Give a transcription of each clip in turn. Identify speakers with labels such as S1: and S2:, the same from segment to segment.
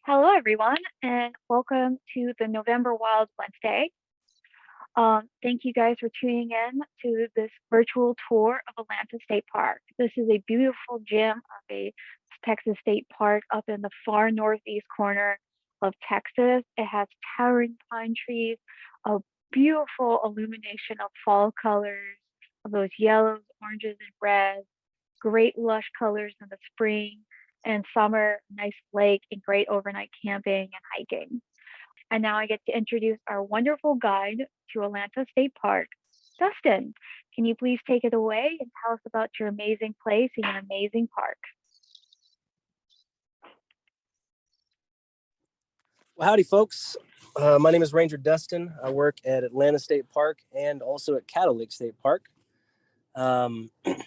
S1: Hello, everyone, and welcome to the November Wild Wednesday. Thank you guys for tuning in to this virtual tour of Atlanta State Park. This is a beautiful gem of a Texas state park up in the far northeast corner of Texas. It has towering pine trees, a beautiful illumination of fall colors, of those yellows, oranges, and reds, great lush colors in the spring and summer, nice lake, and great overnight camping and hiking. And now I get to introduce our wonderful guide to Atlanta State Park. Dustin, can you please take it away and tell us about your amazing place and your amazing park?
S2: Well, howdy, folks. My name is Ranger Dustin. I work at Atlanta State Park and also at Cattle Lake State Park.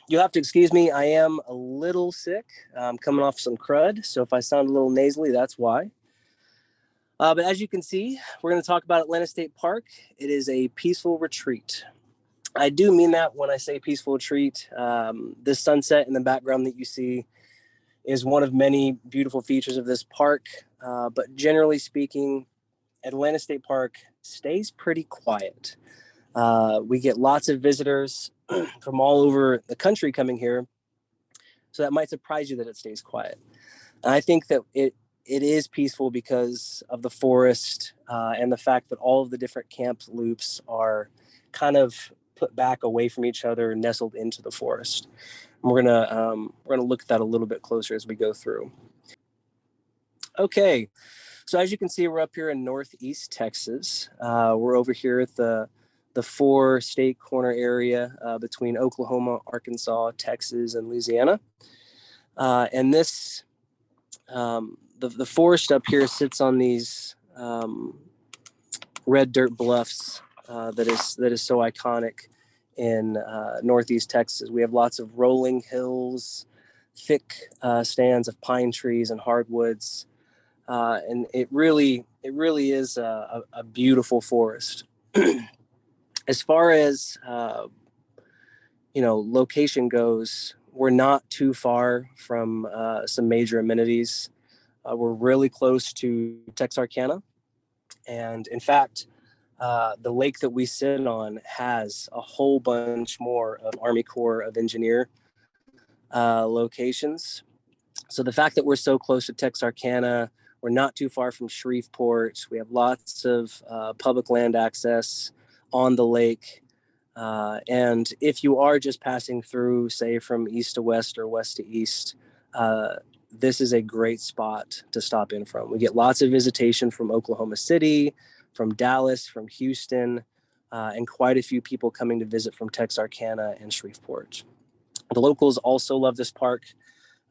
S2: You'll have to excuse me. I am a little sick. I'm coming off some crud, so if I sound a little nasally, that's why. But as you can see, we're going to talk about Atlanta State Park. It is a peaceful retreat. I do mean that when I say peaceful retreat. This sunset in the background that you see is one of many beautiful features of this park. But generally speaking, Atlanta State Park stays pretty quiet. We get lots of visitors from all over the country coming here. So that might surprise you that it stays quiet. And I think that it is peaceful because of the forest and the fact that all of the different camp loops are kind of put back away from each other, nestled into the forest. And we're gonna look at that a little bit closer as we go through. Okay, so as you can see, we're up here in Northeast Texas. We're over here at the four state corner area between Oklahoma, Arkansas, Texas, and Louisiana. And this the forest up here sits on these red dirt bluffs that is so iconic in Northeast Texas. We have lots of rolling hills, thick stands of pine trees and hardwoods. And it really is a beautiful forest. As far as location goes, we're not too far from some major amenities. We're really close to Texarkana, and in fact, the lake that we sit on has a whole bunch more of Army Corps of Engineer locations. So the fact that we're so close to Texarkana, we're not too far from Shreveport. We have lots of public land access on the lake. And if you are just passing through, say, from east to west or west to east, this is a great spot to stop in from. We get lots of visitation from Oklahoma City, from Dallas, from Houston, and quite a few people coming to visit from Texarkana and Shreveport. The locals also love this park.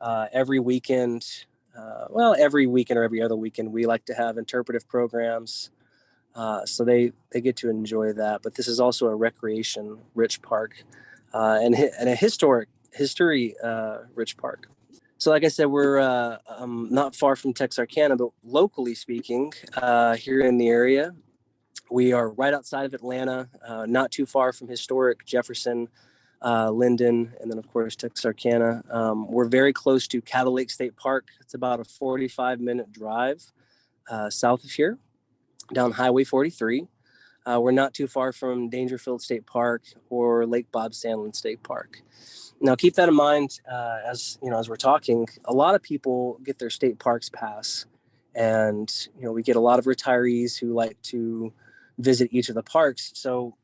S2: Every weekend or every other weekend, we like to have interpretive programs. So they get to enjoy that. But this is also a recreation rich park and a history rich park. So like I said, we're not far from Texarkana, but locally speaking, here in the area, we are right outside of Atlanta, not too far from historic Jefferson, Linden, and then of course Texarkana. We're very close to Cattle Lake State Park. It's about a 45-minute drive south of here, down Highway 43. We're not too far from Dangerfield State Park or Lake Bob Sandlin State Park. Now, keep that in mind as we're talking. A lot of people get their state parks pass, and we get a lot of retirees who like to visit each of the parks. So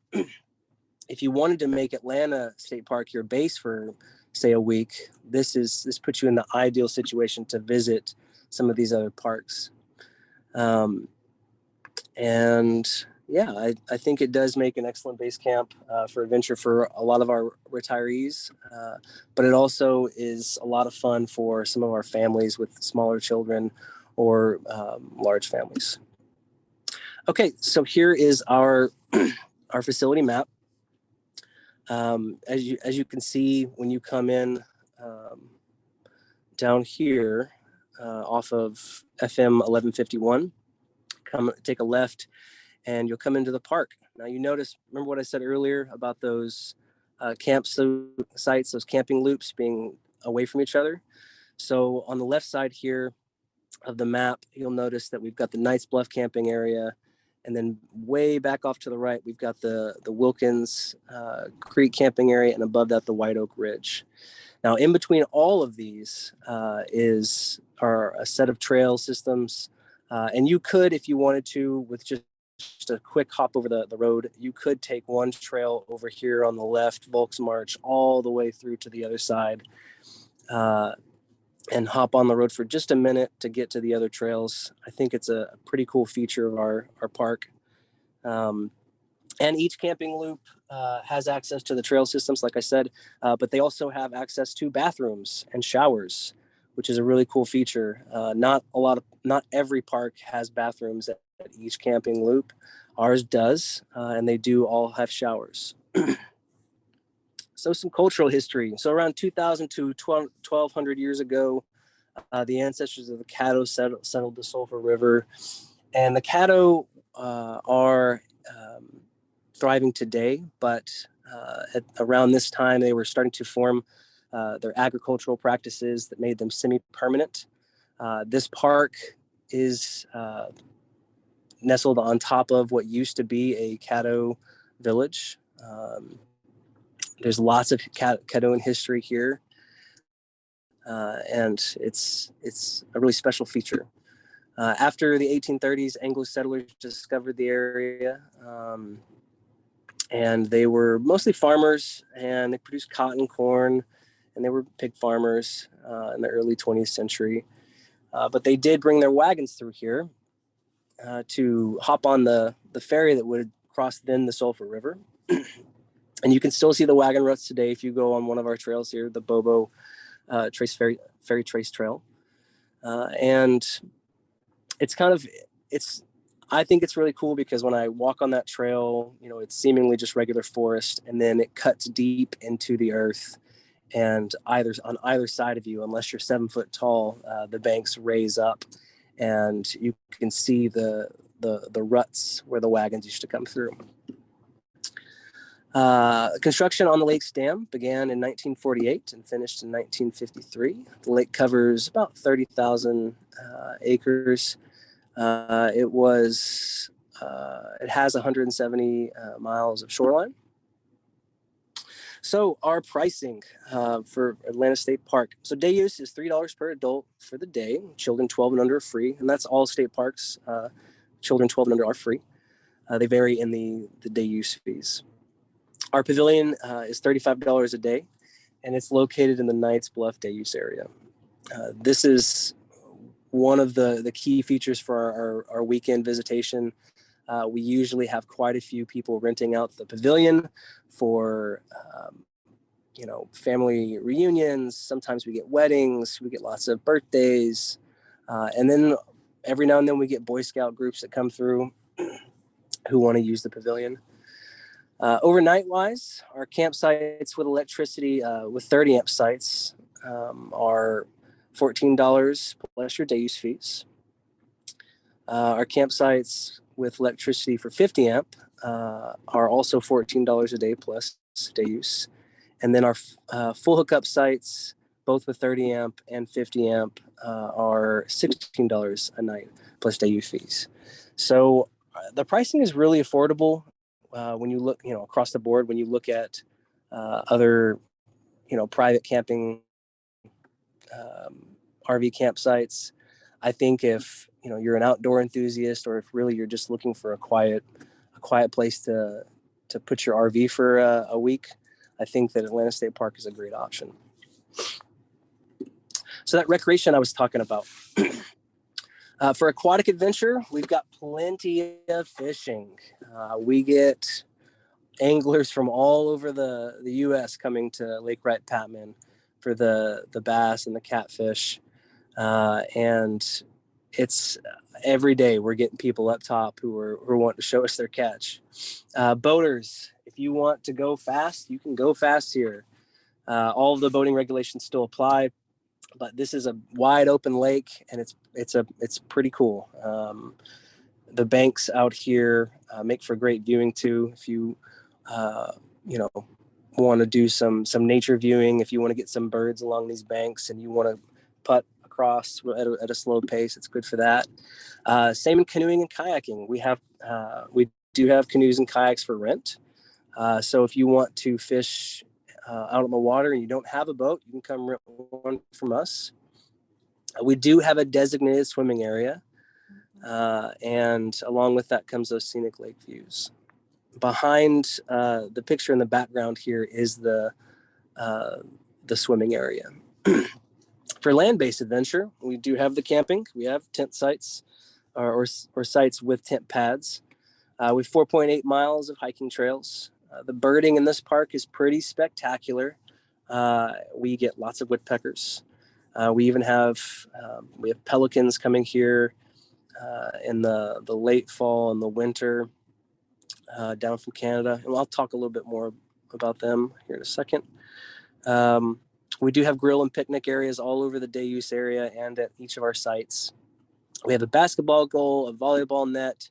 S2: if you wanted to make Atlanta State Park your base for, say, a week, this puts you in the ideal situation to visit some of these other parks. And yeah, I think it does make an excellent base camp for adventure for a lot of our retirees. But it also is a lot of fun for some of our families with smaller children or large families. Okay, so here is our our facility map. As you can see, when you come in down here off of FM 1151, take a left, and you'll come into the park. Now you remember what I said earlier about those camp sites, those camping loops being away from each other. So on the left side here, of the map, you'll notice that we've got the Knights Bluff camping area, and then way back off to the right, we've got the Wilkins Creek camping area, and above that, the White Oak Ridge. Now, in between all of these are a set of trail systems, and you could, if you wanted to, with just a quick hop over the road, you could take one trail over here on the left, Volks March, all the way through to the other side, and hop on the road for just a minute to get to the other trails. I think it's a pretty cool feature of our park. And each camping loop has access to the trail systems, like I said, but they also have access to bathrooms and showers, which is a really cool feature. Not every park has bathrooms at each camping loop. Ours does, and they do all have showers. So some cultural history. So around 2000 to 1200 years ago, the ancestors of the Caddo settled the Sulphur River, and the Caddo are thriving today, but around this time they were starting to form their agricultural practices that made them semi-permanent. This park is nestled on top of what used to be a Caddo village. There's lots of Caddoan history here, and it's a really special feature. After the 1830s, Anglo settlers discovered the area, and they were mostly farmers, and they produced cotton, corn, and they were pig farmers in the early 20th century. But they did bring their wagons through here to hop on the ferry that would cross then the Sulphur River. And you can still see the wagon ruts today if you go on one of our trails here, the Bobo Trace Ferry Trace Trail. And I think it's really cool because when I walk on that trail, it's seemingly just regular forest, and then it cuts deep into the earth. And on either side of you, unless you're 7 foot tall, the banks raise up, and you can see the ruts where the wagons used to come through. Construction on the lake's dam began in 1948 and finished in 1953. The lake covers about 30,000 acres. It has 170 miles of shoreline. So our pricing for Atlanta State Park. So day use is $3 per adult for the day. Children 12 and under are free, and that's all state parks. Children 12 and under are free. They vary in the day use fees. Our pavilion is $35 a day, and it's located in the Knights Bluff day use area. This is one of the key features for our weekend visitation. We usually have quite a few people renting out the pavilion for family reunions. Sometimes we get weddings, we get lots of birthdays, and then every now and then we get Boy Scout groups that come through who want to use the pavilion. Overnight wise, our campsites with electricity with 30 amp sites are $14 plus your day use fees. Our campsites with electricity for 50 amp are also $14 a day plus day use. And then our full hookup sites, both with 30 amp and 50 amp, are $16 a night plus day use fees. So the pricing is really affordable when you look, across the board. When you look at other, private camping RV campsites, I think if you're an outdoor enthusiast, or if really you're just looking for a quiet place to put your RV for a week, I think that Atlanta State Park is a great option. So that recreation I was talking about. For aquatic adventure, we've got plenty of fishing. We get anglers from all over the U.S. coming to Lake Wright-Patman for the bass and the catfish. And it's every day we're getting people up top who want to show us their catch. Boaters, if you want to go fast, you can go fast here. All of the boating regulations still apply, but this is a wide open lake, and it's pretty cool. The banks out here make for great viewing too. If you want to do some nature viewing, if you want to get some birds along these banks, and you want to putt across at a slow pace. It's good for that. Same in canoeing and kayaking. We do have canoes and kayaks for rent. So if you want to fish out on the water and you don't have a boat, you can come rent one from us. We do have a designated swimming area, and along with that comes those scenic lake views. Behind the picture in the background here is the swimming area. For land-based adventure, we do have the camping. We have tent sites or sites with tent pads. We have 4.8 miles of hiking trails. The birding in this park is pretty spectacular. We get lots of woodpeckers. We even have pelicans coming here in the late fall and the winter down from Canada. And I'll talk a little bit more about them here in a second. We do have grill and picnic areas all over the day use area and at each of our sites. We have a basketball goal, a volleyball net.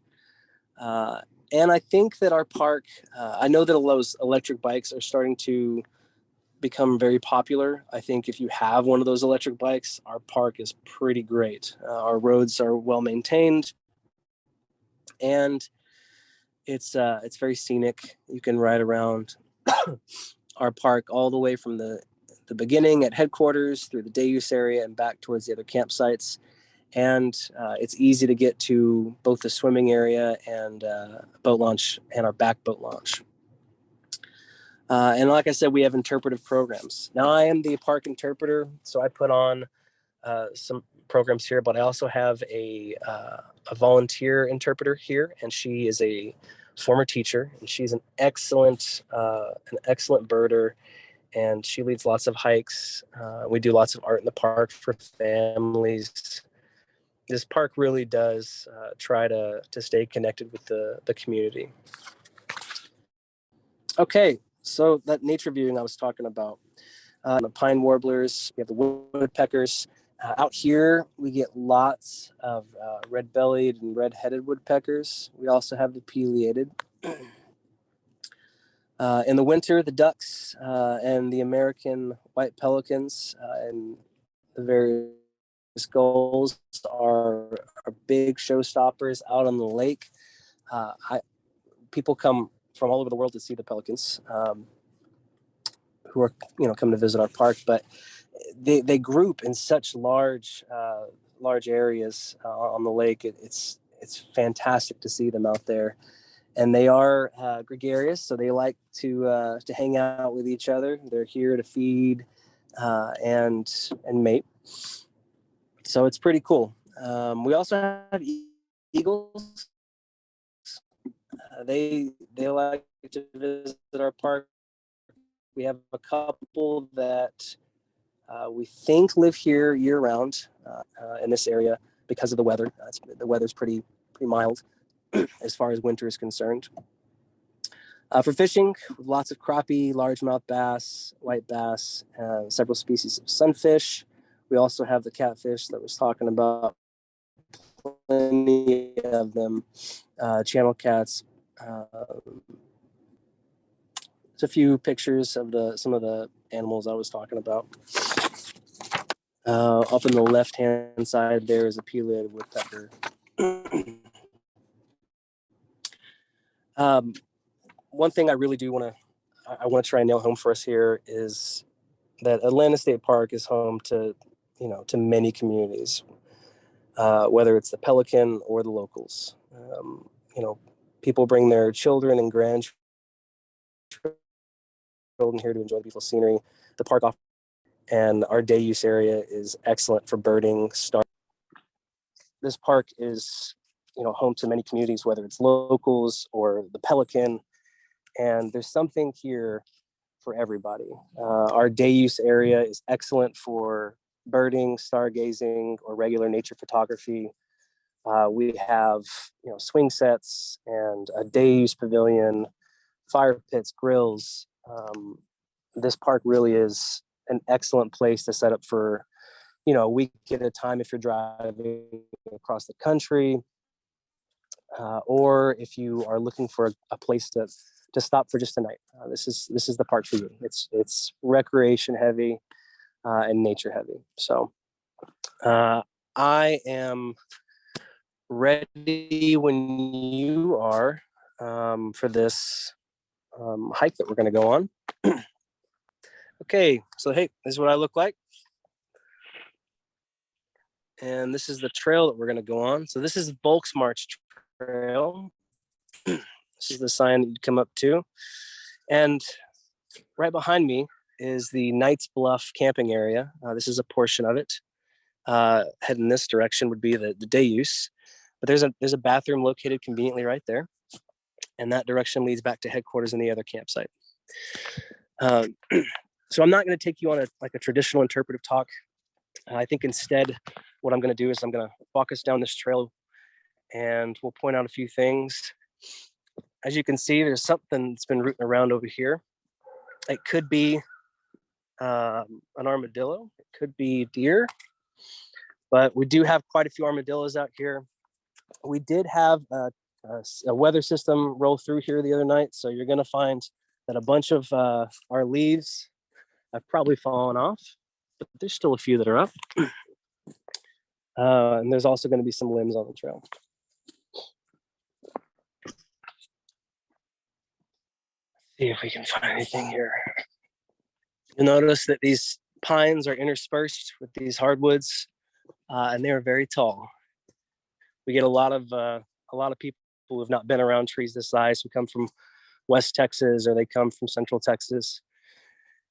S2: And I think that our park, I know that those electric bikes are starting to become very popular. I think if you have one of those electric bikes, our park is pretty great. Our roads are well maintained, and it's very scenic. You can ride around our park all the way from the beginning at headquarters through the day use area and back towards the other campsites. And it's easy to get to both the swimming area and boat launch and our back boat launch. And like I said, we have interpretive programs. Now, I am the park interpreter, so I put on some programs here, but I also have a volunteer interpreter here, and she is a former teacher, and she's an excellent birder, and she leads lots of hikes. We do lots of art in the park for families. This park really does try to stay connected with the community. Okay, so that nature viewing I was talking about, the pine warblers, we have the woodpeckers. Out here, we get lots of red-bellied and red-headed woodpeckers. We also have the pileated. In the winter, the ducks and the American white pelicans and the various gulls are big showstoppers out on the lake. People come from all over the world to see the pelicans, who are come to visit our park, but they group in such large areas on the lake. It's fantastic to see them out there, and they are gregarious, so they like to hang out with each other. They're here to feed and mate. So it's pretty cool. We also have eagles. They like to visit our park. We have a couple that we think live here year round in this area because of the weather. The weather's pretty mild as far as winter is concerned. For fishing, lots of crappie, largemouth bass, white bass, several species of sunfish. We also have the catfish that I was talking about. Plenty of them, channel cats. There's a few pictures of some of the animals I was talking about. Up in the left-hand side, there is a pileated woodpecker. One thing I really do want to try and nail home for us here is that Atlanta State Park is home to many communities, whether it's the Pelican or the locals. People bring their children and grandchildren here to enjoy the beautiful scenery. The park and our day use area is excellent for birding. This park is home to many communities, whether it's locals or the Pelican, and there's something here for everybody. Our day use area is excellent for birding, stargazing, or regular nature photography. We have swing sets and a day use pavilion, fire pits, grills. This park really is an excellent place to set up for a week at a time if you're driving across the country, or if you are looking for a place to stop for just a night. This is the park for you. It's recreation heavy and nature heavy. So I am ready when you are for this hike that we're going to go on. Okay, so hey, this is what I look like. And this is the trail that we're going to go on. So this is Volks March Trail. This is the sign that you'd come up to. And right behind me is the Knights Bluff camping area. This is a portion of it. Heading this direction would be the day use. But there's a bathroom located conveniently right there. And that direction leads back to headquarters in the other campsite. So I'm not going to take you on a traditional interpretive talk. I think instead, what I'm going to do is I'm going to walk us down this trail and we'll point out a few things. As you can see, there's something that's been rooting around over here. It could be an armadillo. It could be deer. But we do have quite a few armadillos out here. We did have a weather system roll through here the other night. So you're going to find that a bunch of our leaves have probably fallen off. But there's still a few that are up. And there's also going to be some limbs on the trail. See if we can find anything here. You'll notice that these pines are interspersed with these hardwoods, and they are very tall. We get a lot of people who have not been around trees this size, who come from West Texas or they come from Central Texas.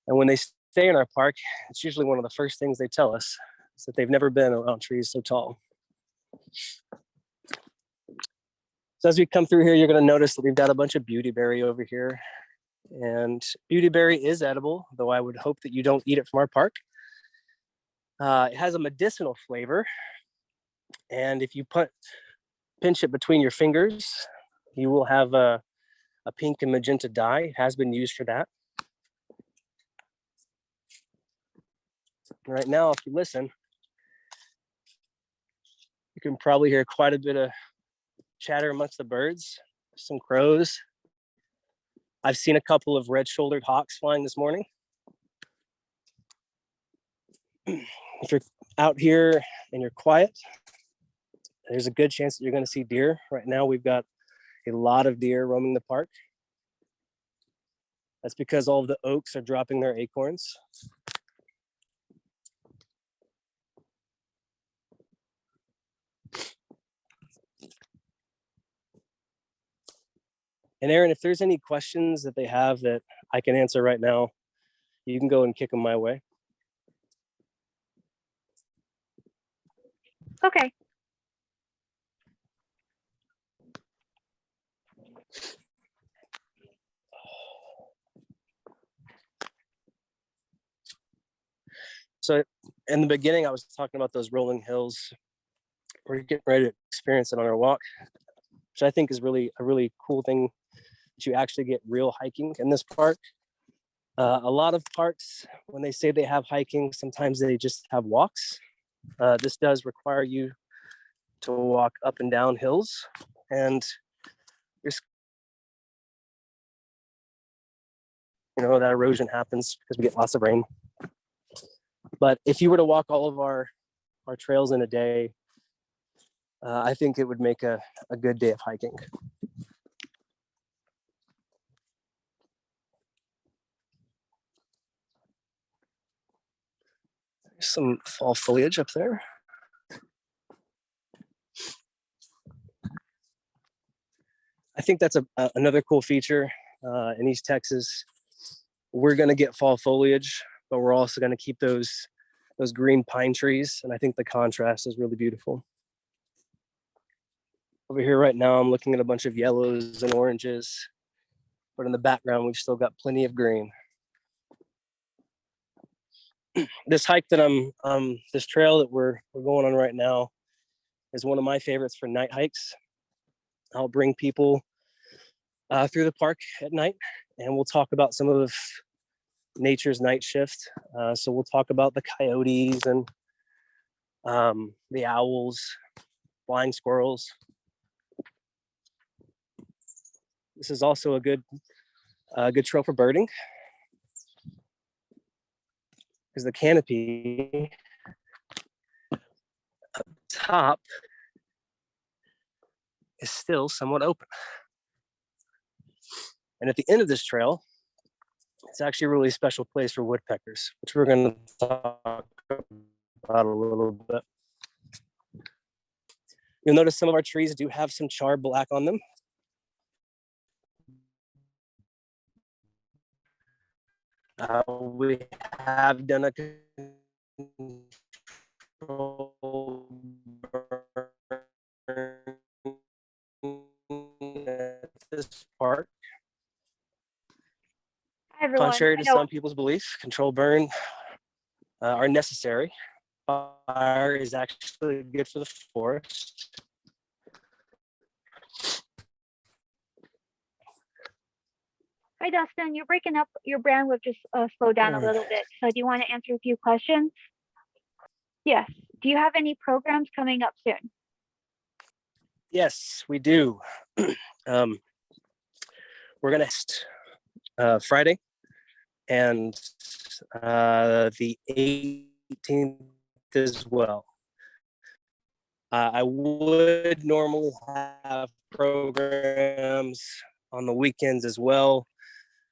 S2: And when they stay in our park, it's usually one of the first things they tell us is that they've never been around trees so tall. So as we come through here, you're going to notice that we've got a bunch of beautyberry over here. And beautyberry is edible, though I would hope that you don't eat it from our park. It has a medicinal flavor. And if you pinch it between your fingers, you will have a pink and magenta dye. It has been used for that. Right now, if you listen, you can probably hear quite a bit of chatter amongst the birds, some crows. I've seen a couple of red-shouldered hawks flying this morning. If you're out here and you're quiet, there's a good chance that you're going to see deer. Right now, we've got a lot of deer roaming the park. That's because all of the oaks are dropping their acorns. And Aaron, if there's any questions that they have that I can answer right now, you can go and kick them my way.
S1: Okay.
S2: So in the beginning, I was talking about those rolling hills. We're getting ready to experience it on our walk, which I think is a really cool thing that you actually get real hiking in this park. A lot of parks, when they say they have hiking, sometimes they just have walks. This does require you to walk up and down hills, and that erosion happens because we get lots of rain. But if you were to walk all of our trails in a day, I think it would make a good day of hiking. There's some fall foliage up there. I think that's another cool feature in East Texas. We're going to get fall foliage, but we're also going to keep those green pine trees. And I think the contrast is really beautiful. Over here right now, I'm looking at a bunch of yellows and oranges, but in the background, we've still got plenty of green. This hike that this trail that we're going on right now is one of my favorites for night hikes. I'll bring people through the park at night, and we'll talk about some of nature's night shift. So we'll talk about the coyotes and the owls, flying squirrels. This is also a good trail for birding, because the canopy top is still somewhat open. And at the end of this trail, it's actually a really special place for woodpeckers, which we're going to talk about a little bit. You'll notice some of our trees do have some char black on them. We have done a control burn at this park.
S1: Hi, everyone.
S2: Contrary to some people's belief, control burn are necessary. Fire is actually good for the forest.
S1: Hi, Dustin. You're breaking up. Your bandwidth just slowed down a little bit. So do you want to answer a few questions? Yes. Do you have any programs coming up soon?
S2: Yes, we do. We're going to Friday and the 18th as well. I would normally have programs on the weekends as well,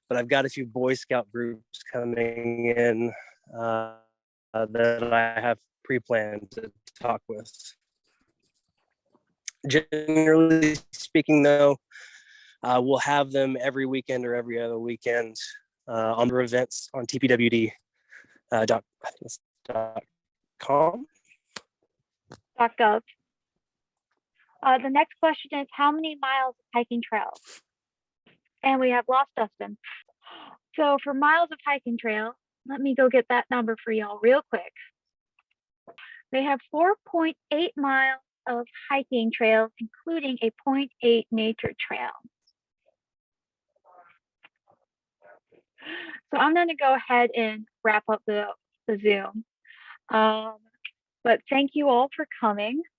S2: but I've got a few Boy Scout groups coming in that I have pre-planned to talk with. Generally speaking, though, we'll have them every weekend or every other weekend on their events on tpwd.com.
S1: .gov. The next question is, how many miles of hiking trails? And we have lost Dustin. So for miles of hiking trail, let me go get that number for y'all real quick. They have 4.8 miles of hiking trails, including a 0.8 nature trail. So I'm going to go ahead and wrap up the Zoom. But thank you all for coming.